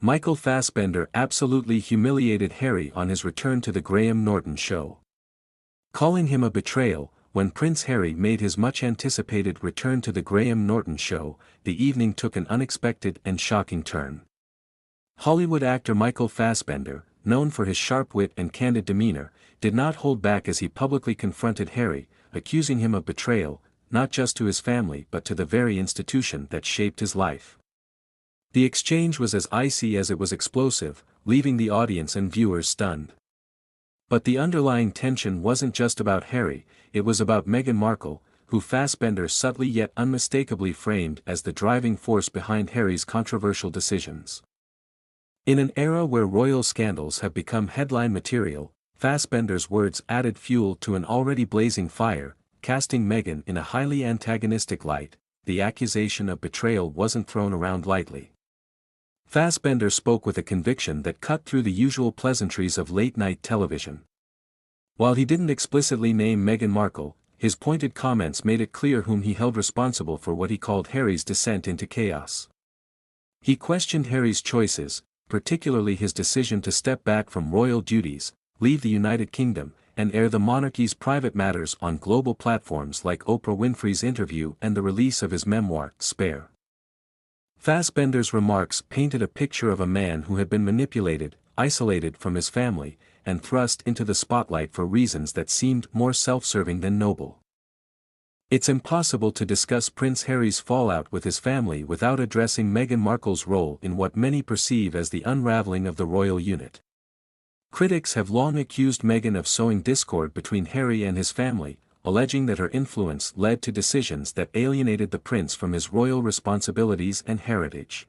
Michael Fassbender absolutely humiliated Harry on his return to the Graham Norton Show. Calling him a betrayal, when Prince Harry made his much-anticipated return to the Graham Norton Show, the evening took an unexpected and shocking turn. Hollywood actor Michael Fassbender, known for his sharp wit and candid demeanor, did not hold back as he publicly confronted Harry, accusing him of betrayal, not just to his family but to the very institution that shaped his life. The exchange was as icy as it was explosive, leaving the audience and viewers stunned. But the underlying tension wasn't just about Harry, it was about Meghan Markle, who Fassbender subtly yet unmistakably framed as the driving force behind Harry's controversial decisions. In an era where royal scandals have become headline material, Fassbender's words added fuel to an already blazing fire, casting Meghan in a highly antagonistic light. The accusation of betrayal wasn't thrown around lightly. Fassbender spoke with a conviction that cut through the usual pleasantries of late-night television. While he didn't explicitly name Meghan Markle, his pointed comments made it clear whom he held responsible for what he called Harry's descent into chaos. He questioned Harry's choices, particularly his decision to step back from royal duties, leave the United Kingdom, and air the monarchy's private matters on global platforms like Oprah Winfrey's interview and the release of his memoir, Spare. Fassbender's remarks painted a picture of a man who had been manipulated, isolated from his family, and thrust into the spotlight for reasons that seemed more self-serving than noble. It's impossible to discuss Prince Harry's fallout with his family without addressing Meghan Markle's role in what many perceive as the unraveling of the royal unit. Critics have long accused Meghan of sowing discord between Harry and his family, alleging that her influence led to decisions that alienated the prince from his royal responsibilities and heritage.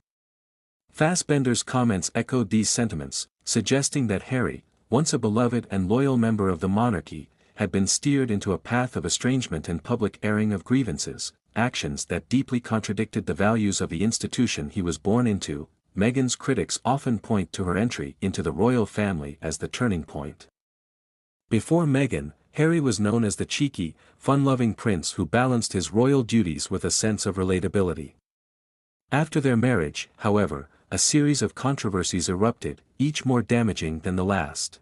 Fassbender's comments echoed these sentiments, suggesting that Harry, once a beloved and loyal member of the monarchy, had been steered into a path of estrangement and public airing of grievances, actions that deeply contradicted the values of the institution he was born into. Meghan's critics often point to her entry into the royal family as the turning point. Before Meghan, Harry was known as the cheeky, fun-loving prince who balanced his royal duties with a sense of relatability. After their marriage, however, a series of controversies erupted, each more damaging than the last.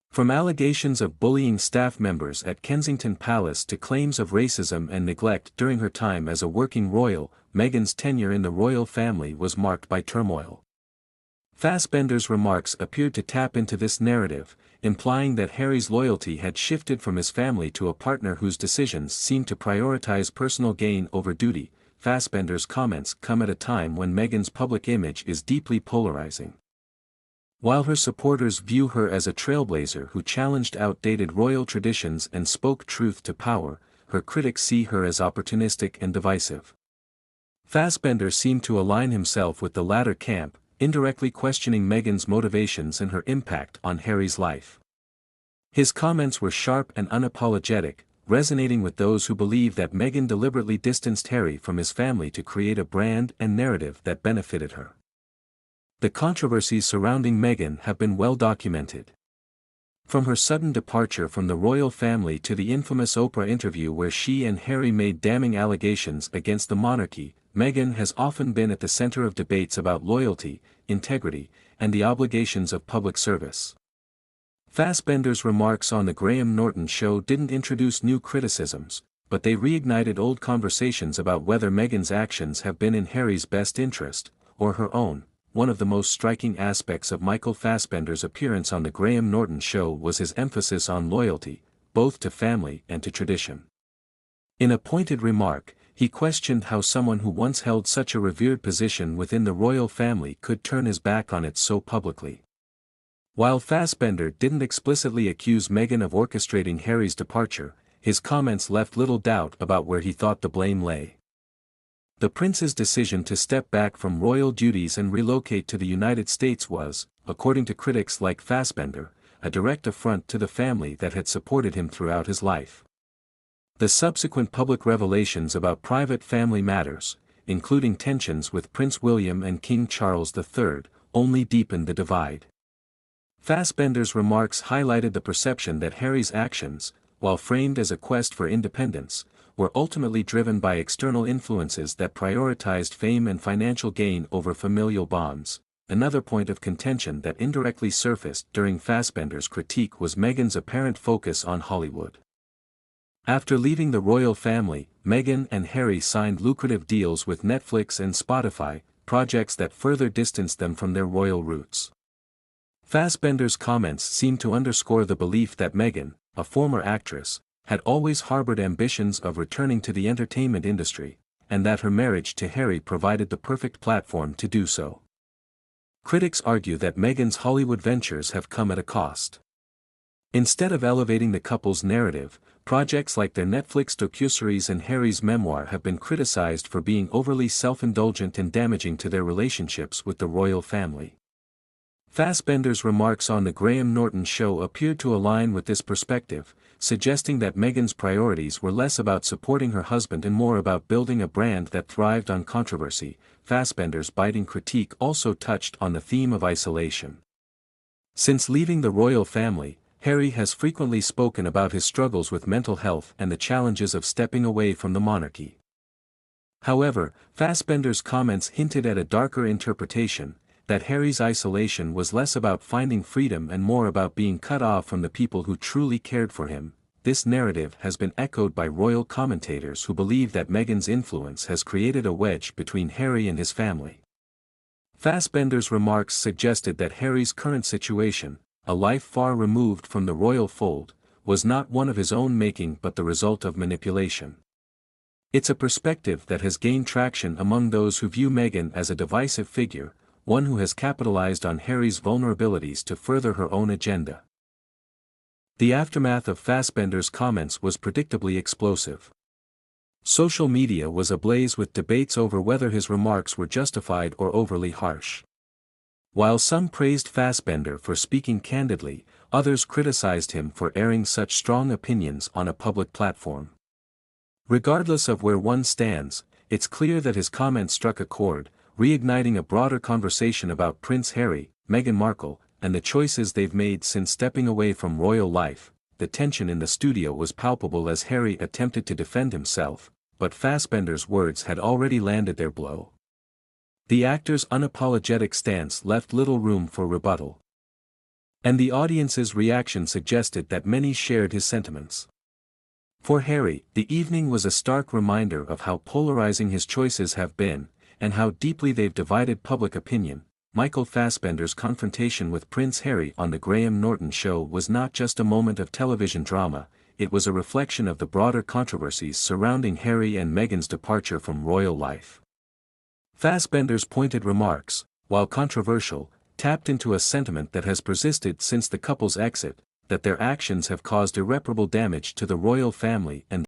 From allegations of bullying staff members at Kensington Palace to claims of racism and neglect during her time as a working royal, Meghan's tenure in the royal family was marked by turmoil. Fassbender's remarks appeared to tap into this narrative, implying that Harry's loyalty had shifted from his family to a partner whose decisions seemed to prioritize personal gain over duty. Fassbender's comments come at a time when Meghan's public image is deeply polarizing. While her supporters view her as a trailblazer who challenged outdated royal traditions and spoke truth to power, her critics see her as opportunistic and divisive. Fassbender seemed to align himself with the latter camp, indirectly questioning Meghan's motivations and her impact on Harry's life. His comments were sharp and unapologetic, resonating with those who believe that Meghan deliberately distanced Harry from his family to create a brand and narrative that benefited her. The controversies surrounding Meghan have been well documented. From her sudden departure from the royal family to the infamous Oprah interview where she and Harry made damning allegations against the monarchy, Meghan has often been at the center of debates about loyalty, integrity, and the obligations of public service. Fassbender's remarks on the Graham Norton Show didn't introduce new criticisms, but they reignited old conversations about whether Meghan's actions have been in Harry's best interest, or her own. One of the most striking aspects of Michael Fassbender's appearance on the Graham Norton Show was his emphasis on loyalty, both to family and to tradition. In a pointed remark, he questioned how someone who once held such a revered position within the royal family could turn his back on it so publicly. While Fassbender didn't explicitly accuse Meghan of orchestrating Harry's departure, his comments left little doubt about where he thought the blame lay. The prince's decision to step back from royal duties and relocate to the United States was, according to critics like Fassbender, a direct affront to the family that had supported him throughout his life. The subsequent public revelations about private family matters, including tensions with Prince William and King Charles III, only deepened the divide. Fassbender's remarks highlighted the perception that Harry's actions, while framed as a quest for independence, were ultimately driven by external influences that prioritized fame and financial gain over familial bonds. Another point of contention that indirectly surfaced during Fassbender's critique was Meghan's apparent focus on Hollywood. After leaving the royal family, Meghan and Harry signed lucrative deals with Netflix and Spotify, projects that further distanced them from their royal roots. Fassbender's comments seemed to underscore the belief that Meghan, a former actress, had always harbored ambitions of returning to the entertainment industry, and that her marriage to Harry provided the perfect platform to do so. Critics argue that Meghan's Hollywood ventures have come at a cost. Instead of elevating the couple's narrative, projects like their Netflix docuseries and Harry's memoir have been criticized for being overly self-indulgent and damaging to their relationships with the royal family. Fassbender's remarks on the Graham Norton Show appeared to align with this perspective, suggesting that Meghan's priorities were less about supporting her husband and more about building a brand that thrived on controversy. Fassbender's biting critique also touched on the theme of isolation. Since leaving the royal family, Harry has frequently spoken about his struggles with mental health and the challenges of stepping away from the monarchy. However, Fassbender's comments hinted at a darker interpretation, that Harry's isolation was less about finding freedom and more about being cut off from the people who truly cared for him. This narrative has been echoed by royal commentators who believe that Meghan's influence has created a wedge between Harry and his family. Fassbender's remarks suggested that Harry's current situation, a life far removed from the royal fold, was not one of his own making but the result of manipulation. It's a perspective that has gained traction among those who view Meghan as a divisive figure, one who has capitalized on Harry's vulnerabilities to further her own agenda. The aftermath of Fassbender's comments was predictably explosive. Social media was ablaze with debates over whether his remarks were justified or overly harsh. While some praised Fassbender for speaking candidly, others criticized him for airing such strong opinions on a public platform. Regardless of where one stands, it's clear that his comments struck a chord, reigniting a broader conversation about Prince Harry, Meghan Markle, and the choices they've made since stepping away from royal life. The tension in the studio was palpable as Harry attempted to defend himself, but Fassbender's words had already landed their blow. The actor's unapologetic stance left little room for rebuttal. And the audience's reaction suggested that many shared his sentiments. For Harry, the evening was a stark reminder of how polarizing his choices have been, and how deeply they've divided public opinion. Michael Fassbender's confrontation with Prince Harry on the Graham Norton Show was not just a moment of television drama, it was a reflection of the broader controversies surrounding Harry and Meghan's departure from royal life. Fassbender's pointed remarks, while controversial, tapped into a sentiment that has persisted since the couple's exit, that their actions have caused irreparable damage to the royal family and